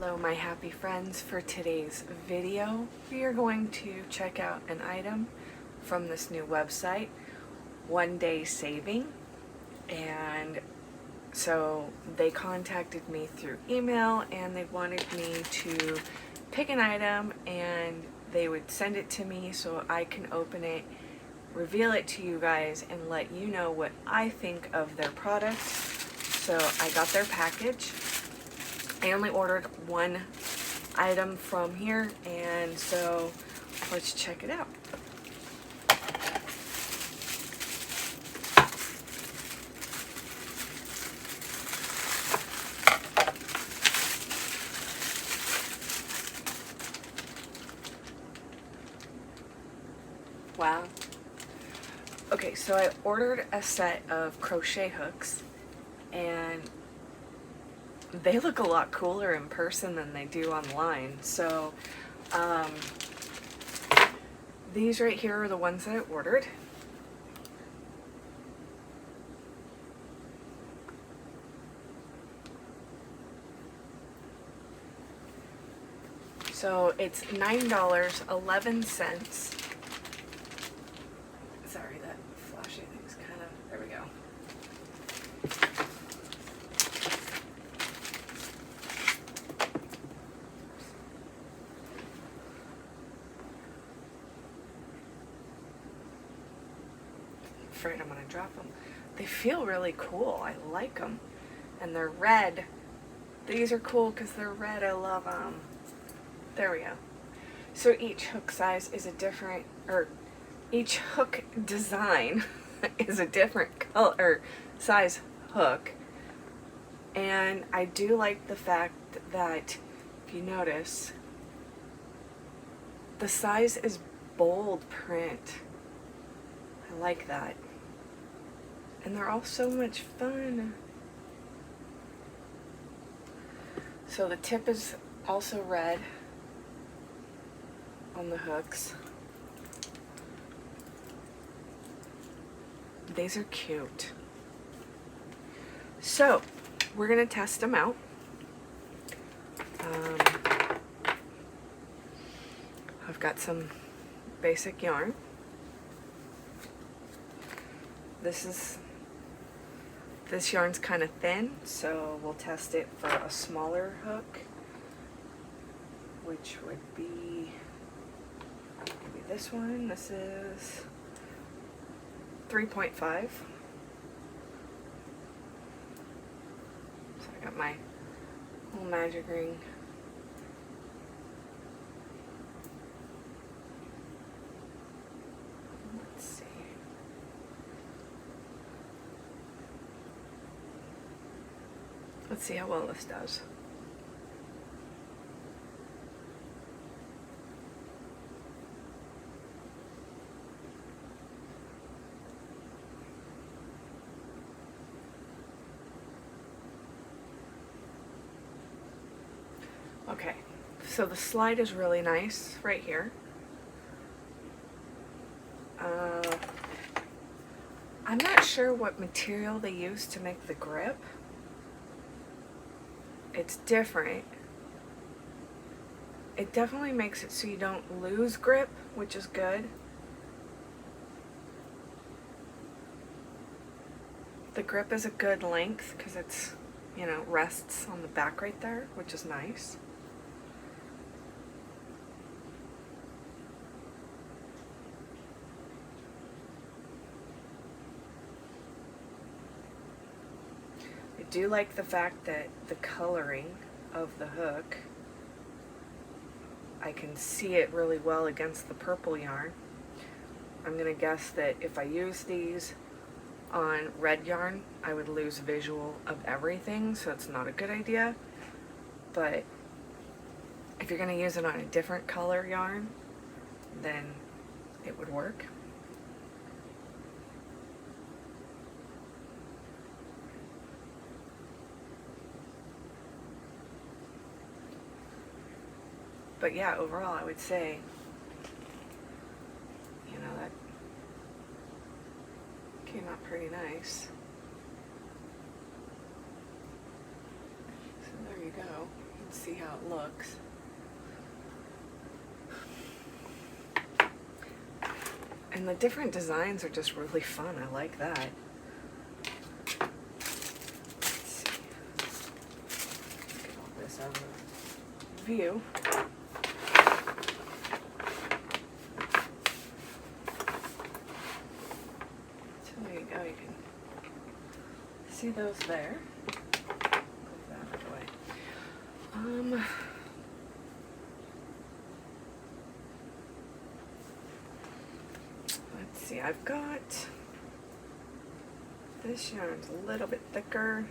Hello my happy friends. For today's video we are going to check out an item from this new website, One Day Saving. And so they contacted me through email and they wanted me to pick an item and they would send it to me so I can open it, reveal it to you guys, and let you know what I think of their product. So I got their package. I only ordered one item from here, and so let's check it out. Wow. Okay, so I ordered a set of crochet hooks, and they look a lot cooler in person than they do online. So these right here are the ones that I ordered. So it's $9.11. Sorry, that flashy thing's kind of, there we go. Afraid I'm gonna drop them. They feel really cool. I like them, and they're red. These are cool because they're red. I love them. There we go. So each hook size is a different, or each hook design is a different color or size hook. And I do like the fact that, if you notice, the size is bold print. I like that. And they're all so much fun. So the tip is also red on the hooks. These are cute. So we're gonna test them out. I've got some basic yarn. This yarn's kind of thin, so we'll test it for a smaller hook, which would be maybe this one. This is 3.5. So I got my little magic ring. Let's see. Let's see how well this does. Okay, so the slide is really nice right here. I'm not sure what material they use to make the grip. It's different. It definitely makes it so you don't lose grip, which is good. The grip is a good length because it's, you know, rests on the back right there, which is nice. I do like the fact that the coloring of the hook, I can see it really well against the purple yarn. I'm gonna guess that if I use these on red yarn, I would lose visual of everything, so it's not a good idea. But if you're gonna use it on a different color yarn, then it would work. But yeah, overall I would say, you know, that came out pretty nice. So there you go. and see how it looks. And the different designs are just really fun. I like that. Let's see. Get all this out of view. So there you go. You can see those there. Move that out of the way. Let's see, I've got this yarn's a little bit thicker.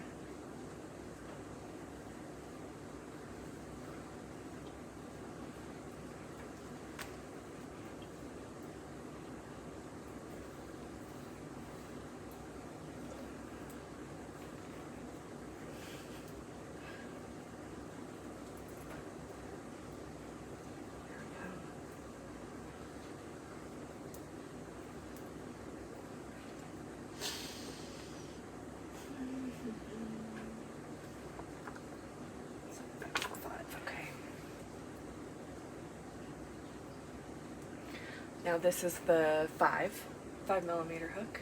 Now this is the 5mm hook.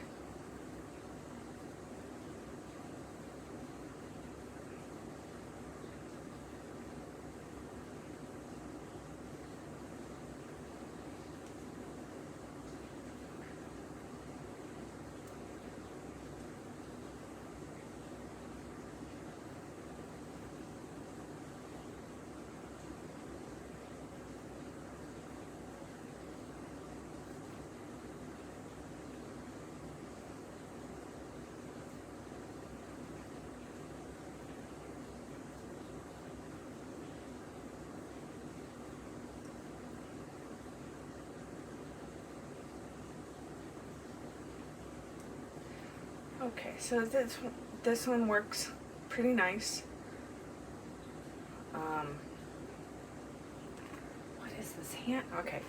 Okay, so this one works pretty nice. What is this hand? Okay,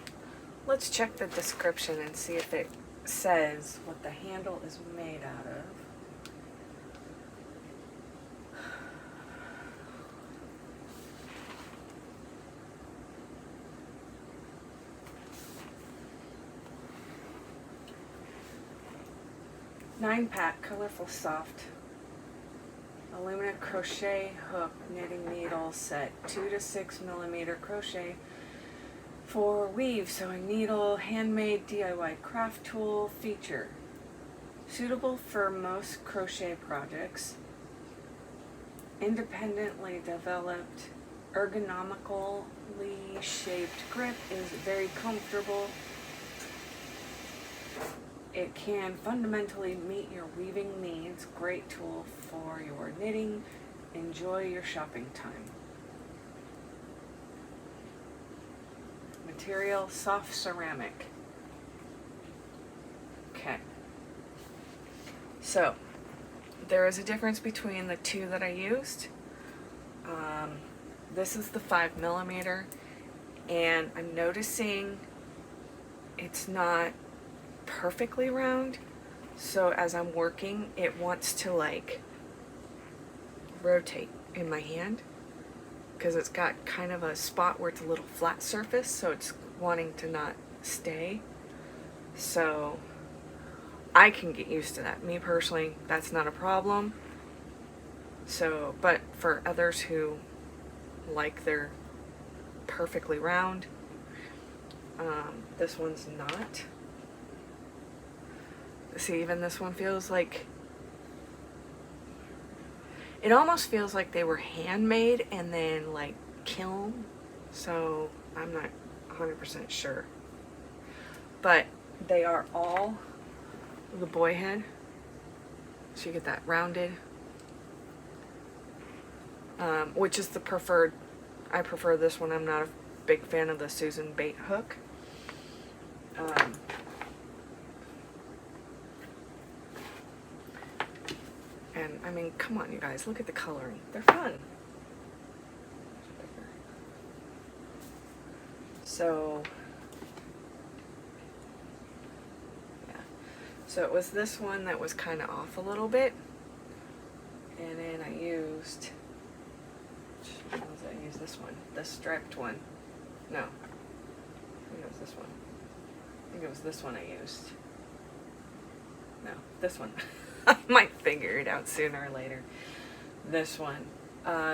let's check the description and see if it says what the handle is made out of. Nine-pack, colorful, soft, aluminum crochet hook knitting needle set, 2 to 6mm crochet for weave, sewing needle, handmade DIY craft tool feature, suitable for most crochet projects, independently developed, ergonomically shaped grip is very comfortable. It can fundamentally meet your weaving needs. Great tool for your knitting. Enjoy your shopping time. Material, soft ceramic. Okay. So, there is a difference between the two that I used. This is the 5mm, and I'm noticing it's not perfectly round, so as I'm working it wants to like rotate in my hand because it's got kind of a spot where it's a little flat surface, so it's wanting to not stay. So I can get used to that. Me personally, that's not a problem. So, but for others who like their perfectly round, this one's not. See, even this one feels like, it almost feels like they were handmade and then like kiln, so I'm not 100% sure. But they are all the boy head, so you get that rounded, which is the preferred. I prefer this one. I'm not a big fan of the Susan Bate hook. And I mean, come on, you guys, look at the coloring. They're fun. So, yeah. So it was this one that was kind of off a little bit. And then I used, I used this one, the striped one. No, I think it was this one. I think it was this one I used. No, this one. I might figure it out sooner or later. This one.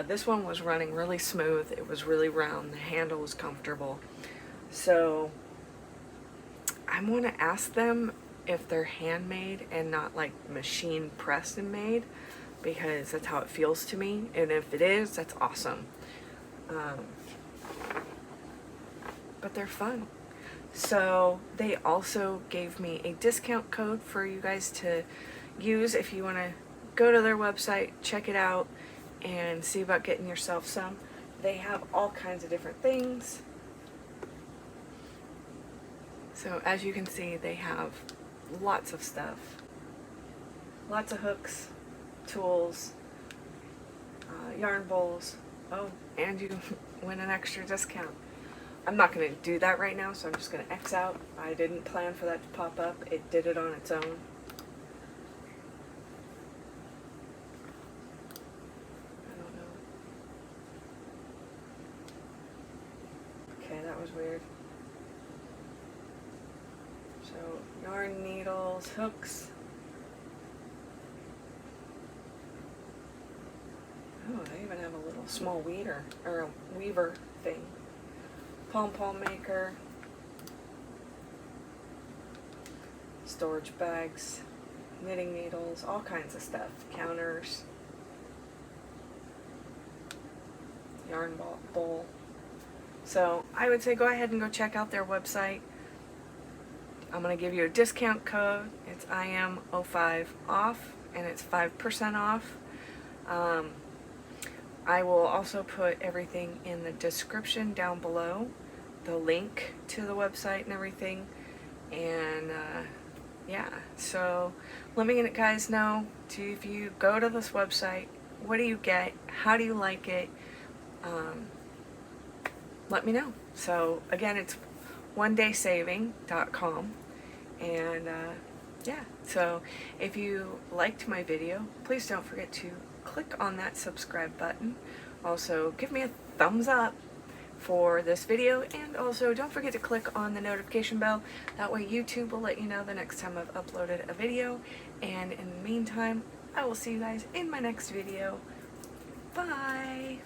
This one was running really smooth. It was really round. The handle was comfortable. So I'm going to ask them if they're handmade and not like machine pressed and made, because that's how it feels to me. And if it is, that's awesome. But they're fun. So they also gave me a discount code for you guys to use if you want to go to their website, check it out, and see about getting yourself some. They have all kinds of different things. So as you can see, they have lots of stuff. Lots of hooks, tools, yarn bowls. Oh, and you win an extra discount. I'm not going to do that right now, so I'm just going to X out. I didn't plan for that to pop up. It did it on its own. That was weird. So, yarn needles, hooks. Oh, they even have a little small weeder, or a weaver thing. Pom-pom maker. Storage bags. Knitting needles, all kinds of stuff. Counters. Yarn bowl. So I would say go ahead and go check out their website. I'm going to give you a discount code. It's IM05 off, and it's 5% off. I will also put everything in the description down below, the link to the website and everything. And yeah, so let me guys know, if you go to this website, what do you get? How do you like it? Let me know. So again, it's onedaysaving.com. And yeah, so if you liked my video, please don't forget to click on that subscribe button. Also, give me a thumbs up for this video, and also don't forget to click on the notification bell. That way YouTube will let you know the next time I've uploaded a video. And in the meantime, I will see you guys in my next video. Bye!